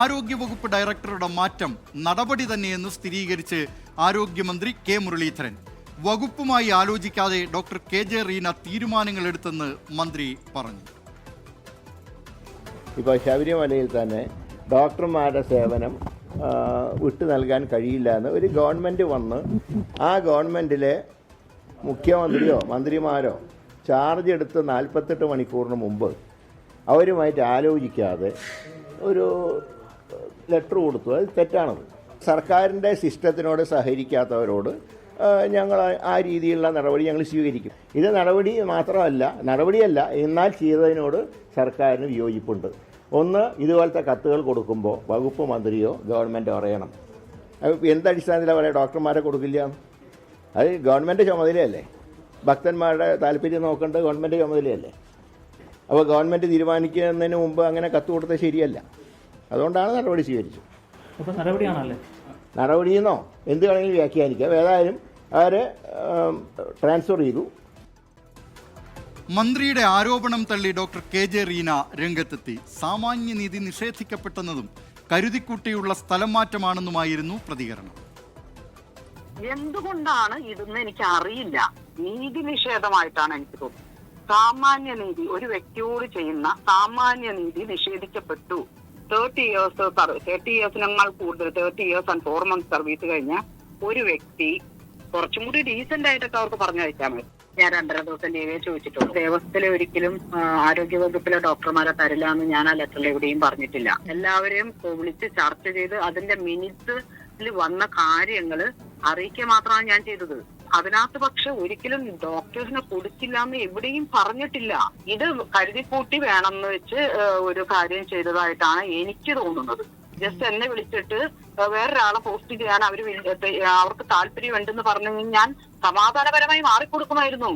ആരോഗ്യവകുപ്പ് ഡയറക്ടറുടെ മാറ്റം നടപടി തന്നെയെന്ന് സ്ഥിരീകരിച്ച് ആരോഗ്യമന്ത്രി കെ മുരളീധരൻ. വകുപ്പുമായി ആലോചിക്കാതെ ഡോക്ടർ കെ ജെ റീന തീരുമാനങ്ങൾ എടുത്തെന്ന് മന്ത്രി പറഞ്ഞു. ഇപ്പോൾ ശബരിമലയിൽ തന്നെ ഡോക്ടർമാരുടെ സേവനം വിട്ടു നൽകാൻ കഴിയില്ല എന്ന് ഒരു ഗവൺമെൻറ് വന്ന് ആ ഗവൺമെൻറ്റിലെ മുഖ്യമന്ത്രിയോ മന്ത്രിമാരോ ചാർജ് എടുത്ത് 48 മണിക്കൂറിന് മുമ്പ് അവരുമായിട്ട് ആലോചിക്കാതെ ഒരു ലെറ്റർ കൊടുത്തു. അത് തെറ്റാണത്. സർക്കാരിൻ്റെ സിസ്റ്റത്തിനോട് സഹകരിക്കാത്തവരോട് ഞങ്ങൾ ആ രീതിയിലുള്ള നടപടി ഞങ്ങൾ സ്വീകരിക്കും. ഇത് നടപടിയല്ല എന്നാൽ ചെയ്തതിനോട് സർക്കാരിന് വിയോജിപ്പുണ്ട്. ഒന്ന്, ഇതുപോലത്തെ കത്തുകൾ കൊടുക്കുമ്പോൾ വകുപ്പ് മന്ത്രിയോ ഗവൺമെൻറ്റോ അറിയണം. എന്തടിസ്ഥാനത്തിലാണ് പറയുക ഡോക്ടർമാരെ കൊടുക്കില്ല? അത് ഗവൺമെൻറ് ചുമതലയല്ലേ? ഭക്തന്മാരുടെ താല്പര്യം നോക്കേണ്ടത് ഗവൺമെൻറ് ചുമതലയല്ലേ? അപ്പോൾ ഗവൺമെൻറ് തീരുമാനിക്കുന്നതിന് മുമ്പ് അങ്ങനെ കത്ത് കൊടുത്തത് ശരിയല്ല. അതുകൊണ്ടാണ് നടപടി സ്വീകരിച്ചത്. അപ്പോൾ നടപടിയാണല്ലേ? നടപടിയെന്നോ എന്ത് വേണമെങ്കിലും വ്യാഖ്യാനിക്കാം. ഏതായാലും അവരെ ട്രാൻസ്ഫർ ചെയ്തു. മന്ത്രിയുടെ ആരോപണം തള്ളി ഡോക്ടർ കെ ജെ റീന രംഗത്തെത്തി. സാമാന്യനീതി നിഷേധിക്കപ്പെട്ടെന്നതും കരുതിക്കൂട്ടിയുള്ള സ്ഥലം മാറ്റമാണെന്നുമായിരുന്നു പ്രതികരണം. എന്തുകൊണ്ടാണ് ഇതെന്ന് എനിക്ക് അറിയില്ല. നീതി നിഷേധമായിട്ടാണ് എനിക്ക് തോന്നുന്നത്. സാമാന്യനീതി, ഒരു വ്യക്തിയോട് ചെയ്യുന്ന സാമാന്യനീതി നിഷേധിക്കപ്പെട്ടു. 30 ഇയേഴ്സിനേക്കാൾ കൂടുതൽ 30 ഇയേഴ്സ് ആൻഡ് 4 months സർവീസ് കഴിഞ്ഞ ഒരു വ്യക്തി കുറച്ചും കൂടി ഡീസന്റ് ആയിട്ടൊക്കെ അവർക്ക് പറഞ്ഞു കഴിക്കാൻ മതി. ഞാൻ 2.5 ദിവസം ലീവേ ചോദിച്ചിട്ടുള്ളൂ. ദേവസ്ഥത്തിലെ ഒരിക്കലും ആരോഗ്യവകുപ്പിലെ ഡോക്ടർമാരെ തരില്ല എന്ന് ഞാൻ ആ ലെറ്ററിൽ എവിടെയും പറഞ്ഞിട്ടില്ല. എല്ലാവരെയും വിളിച്ച് ചർച്ച ചെയ്ത് അതിന്റെ മിനിറ്റ്സിൽ വന്ന കാര്യങ്ങൾ അറിയിക്കുക മാത്രമാണ് ഞാൻ ചെയ്തത്. അതിനകത്ത് പക്ഷെ ഒരിക്കലും ഡോക്ടേഴ്സിനെ കൊടുക്കില്ല എന്ന് എവിടെയും പറഞ്ഞിട്ടില്ല. ഇത് കരുതിക്കൂട്ടി വേണമെന്ന് വെച്ച് ഒരു കാര്യം ചെയ്തതായിട്ടാണ് എനിക്ക് തോന്നുന്നത്. ജസ്റ്റ് എന്നെ വിളിച്ചിട്ട് വേറൊരാളെ പോസ്റ്റ് ചെയ്യാൻ അവർക്ക് താല്പര്യമുണ്ടെന്ന് പറഞ്ഞു ഞാൻ സമാധാനപരമായി മാറിക്കൊടുക്കുമായിരുന്നു.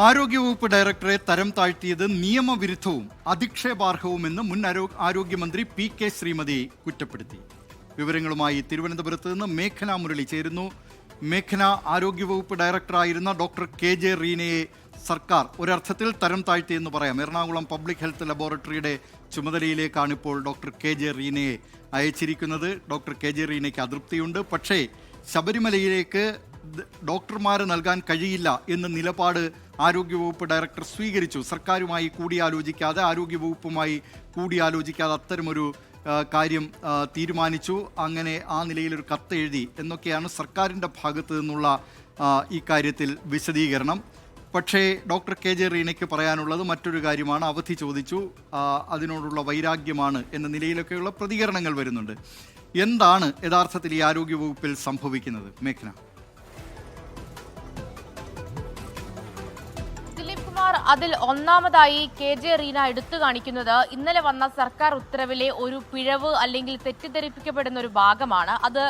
ആരോഗ്യവകുപ്പ് ഡയറക്ടറെ തരം താഴ്ത്തിയത് നിയമവിരുദ്ധവും അധിക്ഷേപാർഹവുമെന്ന് മുൻ ആരോഗ്യമന്ത്രി പി കെ ശ്രീമതി കുറ്റപ്പെടുത്തി. വിവരങ്ങളുമായി തിരുവനന്തപുരത്ത് നിന്ന് മേഘന മുരളി ചേരുന്നു. മേഘന, ആരോഗ്യവകുപ്പ് ഡയറക്ടറായിരുന്ന ഡോക്ടർ കെ ജെ റീനയെ സർക്കാർ ഒരർത്ഥത്തിൽ തരം താഴ്ത്തിയെന്ന് പറയാം. എറണാകുളം പബ്ലിക് ഹെൽത്ത് ലബോറട്ടറിയുടെ ചുമതലയിലേക്കാണ് ഇപ്പോൾ ഡോക്ടർ കെ ജെ റീനയെ അയച്ചിരിക്കുന്നത്. ഡോക്ടർ കെ ജെ റീനയ്ക്ക് അതൃപ്തിയുണ്ട്. പക്ഷേ ശബരിമലയിലേക്ക് ഡോക്ടർമാരെ നൽകാൻ കഴിയില്ല എന്ന നിലപാട് ആരോഗ്യവകുപ്പ് ഡയറക്ടർ സ്വീകരിച്ചു. സർക്കാരുമായി കൂടിയാലോചിക്കാതെ, ആരോഗ്യവകുപ്പുമായി കൂടിയാലോചിക്കാതെ അത്തരമൊരു കാര്യം തീരുമാനിച്ചു. അങ്ങനെ ആ നിലയിലൊരു കത്ത് എഴുതി എന്നൊക്കെയാണ് സർക്കാരിൻ്റെ ഭാഗത്തു നിന്നുള്ള ഈ കാര്യത്തിൽ വിശദീകരണം. പക്ഷേ ഡോക്ടർ കെ ജെ റീനയ്ക്ക് പറയാനുള്ളത് മറ്റൊരു കാര്യമാണ്. അവധി ചോദിച്ചു, അതിനോടുള്ള വൈരാഗ്യമാണ് എന്ന നിലയിലൊക്കെയുള്ള പ്രതികരണങ്ങൾ വരുന്നുണ്ട്. എന്താണ് യഥാർത്ഥത്തിൽ ഈ ആരോഗ്യവകുപ്പിൽ സംഭവിക്കുന്നത് മേഘന? അതിൽ ഒന്നാമതായി കെ ജെ റീന എടുത്തു കാണിക്കുന്നത് ഇന്നലെ വന്ന സർക്കാർ ഉത്തരവിലെ ഒരു പിഴവ് അല്ലെങ്കിൽ തെറ്റിദ്ധരിപ്പിക്കപ്പെടുന്ന ഒരു ഭാഗമാണ്. അത്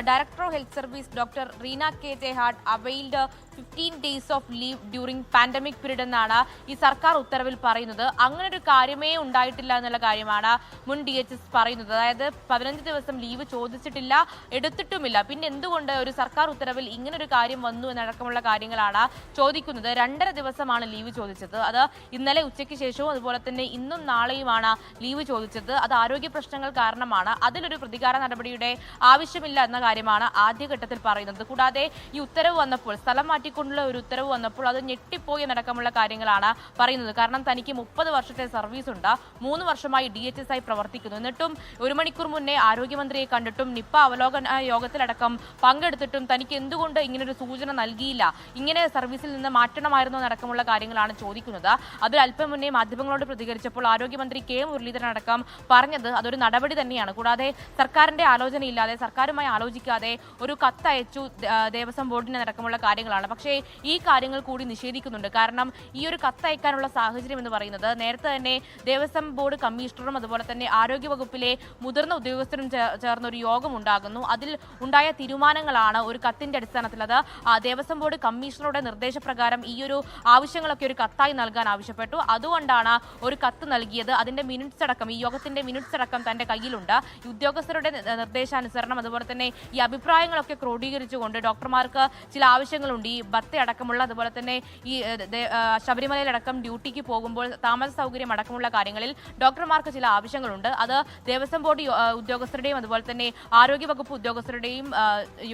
director of health service doctor Reena K J hard availed 15 days of leave during pandemic period എന്നാണ് ഈ സർക്കാർ ഉത്തരവിൽ പറയുന്നത്. അങ്ങനെ ഒരു കാര്യമേ ഉണ്ടായിട്ടില്ല എന്നുള്ള കാര്യമാണ് മുൻ DHS പറയുന്നത്. അതായത് 15 ദിവസം ലീവ് ചോദിച്ചിട്ടില്ല, എടുത്തിട്ടുമില്ല. പിന്നെ എന്തുകൊണ്ട് ഒരു സർക്കാർ ഉത്തരവിൽ ഇങ്ങനൊരു കാര്യം വന്നു എന്നടക്കമുള്ള കാര്യങ്ങളാണ് ചോദിക്കുന്നത്. 2.5 ദിവസമാണ് ലീവ് ചോദിച്ചത്. അത് ഇന്നലെ ഉച്ചയ്ക്ക് ശേഷവും അതുപോലെ തന്നെ ഇന്നും നാളെയുമാണ് ലീവ് ചോദിച്ചത്. അത് ആരോഗ്യ പ്രശ്നങ്ങൾ കാരണമാണ്. അതിലൊരു പ്രതികാര നടപടിയുടെ ആവശ്യമില്ല എന്ന കാര്യമാണ് ആദ്യഘട്ടത്തിൽ പറയുന്നത്. കൂടാതെ ഈ ഉത്തരവ് വന്നപ്പോൾ, സ്ഥലം മാറ്റിക്കൊണ്ടുള്ള ഒരു ഉത്തരവ് വന്നപ്പോൾ അത് ഞെട്ടിപ്പോയി എന്നടക്കമുള്ള കാര്യങ്ങളാണ് പറയുന്നത്. കാരണം തനിക്ക് 30 വർഷത്തെ സർവീസ് ഉണ്ട്, 3 വർഷമായി DHS ആയി പ്രവർത്തിക്കുന്നു. എന്നിട്ടും 1 മണിക്കൂർ മുന്നേ ആരോഗ്യമന്ത്രിയെ കണ്ടിട്ടും നിപ്പ അവലോകന യോഗത്തിലടക്കം പങ്കെടുത്തിട്ടും തനിക്ക് എന്തുകൊണ്ട് ഇങ്ങനൊരു സൂചന നൽകിയില്ല, ഇങ്ങനെ സർവീസിൽ നിന്ന് മാറ്റണമായിരുന്നോ എന്നടക്കമുള്ള കാര്യങ്ങളാണ് ചോദിക്കുന്നത്. അതിൽ അല്പം മുന്നേ മാധ്യമങ്ങളോട് പ്രതികരിച്ചപ്പോൾ ആരോഗ്യമന്ത്രി കെ മുരളീധരൻ അടക്കം പറഞ്ഞത് അതൊരു നടപടി തന്നെയാണ്. കൂടാതെ സർക്കാരിന്റെ ആലോചനയില്ലാതെ, സർക്കാരുമായി ആലോചിക്കാതെ ഒരു കത്തയച്ചു ദേവസ്വം ബോർഡിന് അടക്കമുള്ള കാര്യങ്ങളാണ്. പക്ഷേ ഈ കാര്യങ്ങൾ കൂടി നിഷേധിക്കുന്നുണ്ട്. കാരണം ഈ ഒരു കത്തയക്കാനുള്ള സാഹചര്യം എന്ന് പറയുന്നത് നേരത്തെ തന്നെ ദേവസ്വം ബോർഡ് കമ്മീഷണറും അതുപോലെ തന്നെ ആരോഗ്യവകുപ്പിലെ മുതിർന്ന ഉദ്യോഗസ്ഥരും ചേർന്ന ഒരു യോഗം ഉണ്ടാകുന്നു. അതിൽ ഉണ്ടായ തീരുമാനങ്ങളാണ് ഒരു കത്തിന്റെ അടിസ്ഥാനത്തിൽ, അത് ദേവസ്വം ബോർഡ് കമ്മീഷണറുടെ നിർദ്ദേശപ്രകാരം ഈ ഒരു ആവശ്യങ്ങളൊക്കെ ഒരു കത്തായി നൽകാൻ ആവശ്യപ്പെട്ടു. അതുകൊണ്ടാണ് ഒരു കത്ത് നൽകിയത്. അതിന്റെ മിനിറ്റ്സ് അടക്കം, ഈ യോഗത്തിന്റെ മിനിറ്റ്സ് അടക്കം തന്റെ കയ്യിലുണ്ട്. ഉദ്യോഗസ്ഥരുടെ നിർദ്ദേശാനുസരണം അതുപോലെ തന്നെ ഈ അഭിപ്രായങ്ങളൊക്കെ ക്രോഡീകരിച്ചുകൊണ്ട് ഡോക്ടർമാർക്ക് ചില ആവശ്യങ്ങളുണ്ട്. ഈ ബത്ത അടക്കമുള്ള അതുപോലെ തന്നെ ഈ ശബരിമലയിലടക്കം ഡ്യൂട്ടിക്ക് പോകുമ്പോൾ താമസ സൗകര്യം അടക്കമുള്ള കാര്യങ്ങളിൽ ഡോക്ടർമാർക്ക് ചില ആവശ്യങ്ങളുണ്ട്. അത് ദേവസ്വം ബോർഡ് ഉദ്യോഗസ്ഥരുടെയും അതുപോലെ തന്നെ ആരോഗ്യവകുപ്പ് ഉദ്യോഗസ്ഥരുടെയും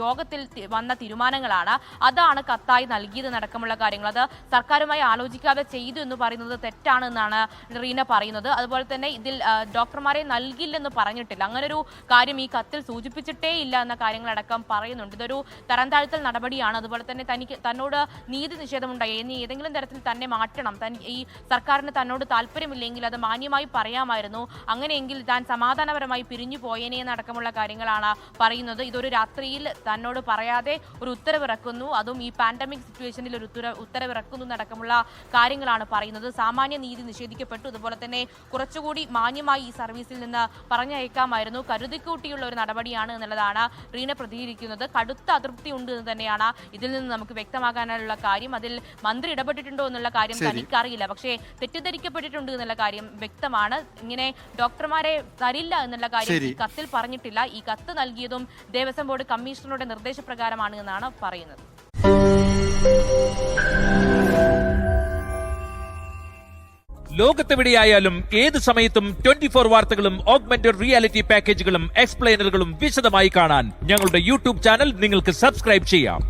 യോഗത്തിൽ വന്ന തീരുമാനങ്ങളാണ്. അതാണ് കത്തായി നൽകിയതെന്നടക്കമുള്ള കാര്യങ്ങൾ. അത് സർക്കാരുമായി ആലോചിക്കാതെ ചെയ്തു എന്ന് പറയുന്നത് തെറ്റാണ് എന്നാണ് റീന പറയുന്നത്. അതുപോലെ തന്നെ ഇതിൽ ഡോക്ടർമാരെ നൽകില്ലെന്ന് പറഞ്ഞിട്ടില്ല. അങ്ങനൊരു കാര്യം ഈ കത്തിൽ സൂചിപ്പിച്ചിട്ടേ ഇല്ല എന്ന കാര്യങ്ങളടക്കം പറയുന്നുണ്ട്. ഇതൊരു തരം താഴ്ത്തൽ നടപടിയാണ്. അതുപോലെ തന്നെ തന്നോട് നീതി നിഷേധമുണ്ടായി, ഏതെങ്കിലും തരത്തിൽ തന്നെ മാറ്റണം, ഈ സർക്കാരിന് തന്നോട് താല്പര്യമില്ലെങ്കിൽ അത് മാന്യമായി പറയാമായിരുന്നു, അങ്ങനെയെങ്കിൽ താൻ സമാധാനപരമായി പിരിഞ്ഞു പോയേനെ എന്നടക്കമുള്ള കാര്യങ്ങളാണ് പറയുന്നത്. ഇതൊരു രാത്രിയിൽ തന്നോട് പറയാതെ ഒരു ഉത്തരവിറക്കുന്നു, അതും ഈ പാൻഡമിക് സിറ്റുവേഷനിൽ ഒരു ഉത്തരവിറക്കുന്നു എന്നടക്കമുള്ള കാര്യങ്ങളാണ് പറയുന്നത്. സാമാന്യ നീതി നിഷേധിക്കപ്പെട്ടു. അതുപോലെ തന്നെ കുറച്ചുകൂടി മാന്യമായി ഈ സർവീസിൽ നിന്ന് പറഞ്ഞയക്കാമായിരുന്നു. കരുതിക്കൂട്ടിയുള്ള ഒരു നടപടിയാണ് എന്നുള്ളതാണ് റീന പ്രതികരിക്കുന്നത്. കടുത്ത അതൃപ്തി ഉണ്ട് എന്ന് തന്നെയാണ് ഇതിൽ നിന്ന് നമുക്ക് വ്യക്തമാകാനുള്ള കാര്യം. അതിൽ മന്ത്രി ഇടപെട്ടിട്ടുണ്ടോ എന്നുള്ള കാര്യം തനിക്കറിയില്ല, പക്ഷേ തെറ്റിദ്ധരിക്കപ്പെട്ടിട്ടുണ്ട് എന്നുള്ള കാര്യം വ്യക്തമാണ്. ഇങ്ങനെ ഡോക്ടർമാരെ തരില്ല എന്നുള്ള കാര്യം ഈ കത്തിൽ പറഞ്ഞിട്ടില്ല. ഈ കത്ത് നൽകിയതും ദേവസ്വം ബോർഡ് കമ്മീഷണറുടെ നിർദ്ദേശപ്രകാരമാണ് എന്നാണ് പറയുന്നത്. ലോകത്തെവിടെയായാലും ഏത് സമയത്തും 24 വാർത്തകളും ഓഗ്മെന്റഡ് റിയാലിറ്റി പാക്കേജുകളും എക്സ്പ്ലെയിനറുകളും വിശദമായി കാണാൻ ഞങ്ങളുടെ യൂട്യൂബ് ചാനൽ നിങ്ങൾക്ക് സബ്സ്ക്രൈബ് ചെയ്യാം.